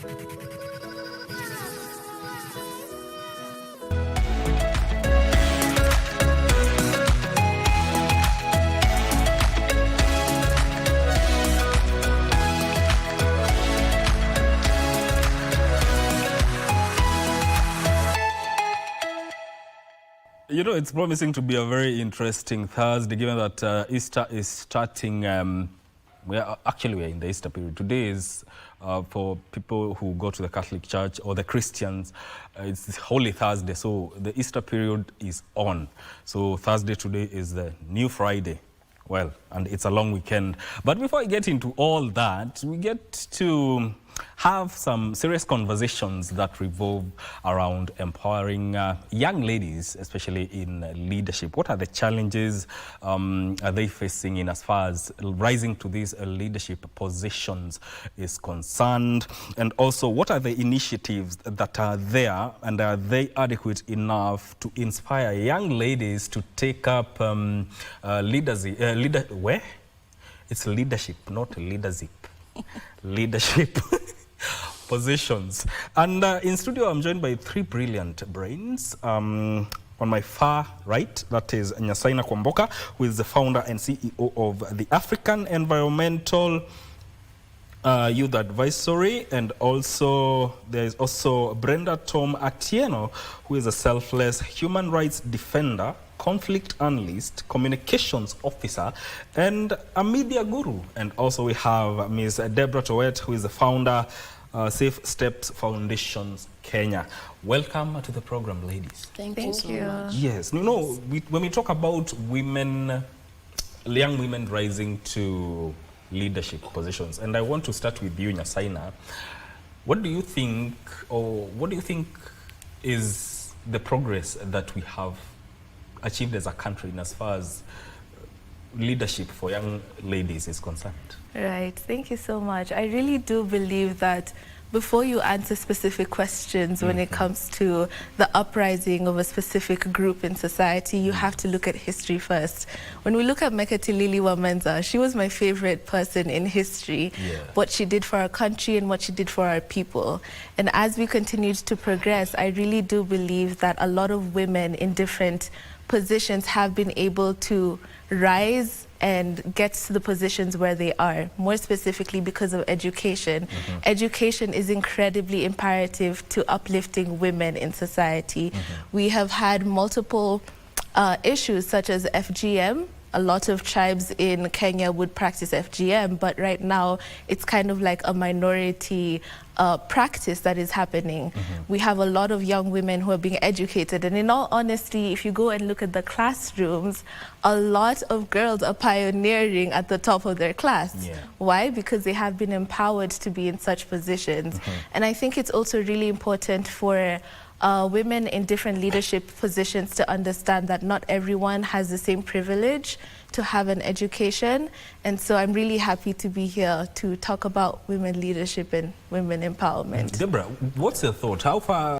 You know, it's promising to be a very interesting Thursday, given that Easter is starting. We're in the Easter period. Today is for people who go to the Catholic Church or the Christians. It's Holy Thursday, so the Easter period is on. So Thursday today is the new Friday. Well, and it's a long weekend. But before I get into all that, we get to have some serious conversations that revolve around empowering young ladies, especially in leadership. What are the challenges are they facing in as far as rising to these leadership positions is concerned? And also, what are the initiatives that are there, and are they adequate enough to inspire young ladies to take up leadership? It's leadership, not leadership. Leadership positions. And in studio, I'm joined by three brilliant brains. On my far right, that is Nyasaina Kwamboka, who is the founder and CEO of the African Environmental Youth Advisory, and also there is also Brenda Tom Atieno, who is a selfless human rights defender, conflict analyst, communications officer, and a media guru. And also we have Ms. Deborah Towet, who is the founder, Safe Steps Foundations Kenya. Welcome to the program, ladies. Thank you so much. Yes, you know, when we talk about women, young women rising to leadership positions, and I want to start with you, Nyasaina. What do you think, or what do you think is the progress that we have achieved as a country in as far as leadership for young ladies is concerned? Right, thank you so much. I really do believe that before you answer specific questions when it comes to the uprising of a specific group in society, you have to look at history first. When we look at Mekatilili Wamenza, she was my favorite person in history, what she did for our country and what she did for our people. And as we continued to progress, I really do believe that a lot of women in different positions have been able to rise and get to the positions where they are, more specifically because of education. Education is incredibly imperative to uplifting women in society. We have had multiple issues such as FGM. A lot of tribes in Kenya would practice FGM, but right now it's kind of like a minority practice that is happening. We have a lot of young women who are being educated, and in all honesty, if you go and look at the classrooms, a lot of girls are pioneering at the top of their class. Why? Because they have been empowered to be in such positions. And I think it's also really important for women in different leadership positions to understand that not everyone has the same privilege to have an education. And so I'm really happy to be here to talk about women leadership and women empowerment. Deborah, what's your thought? How far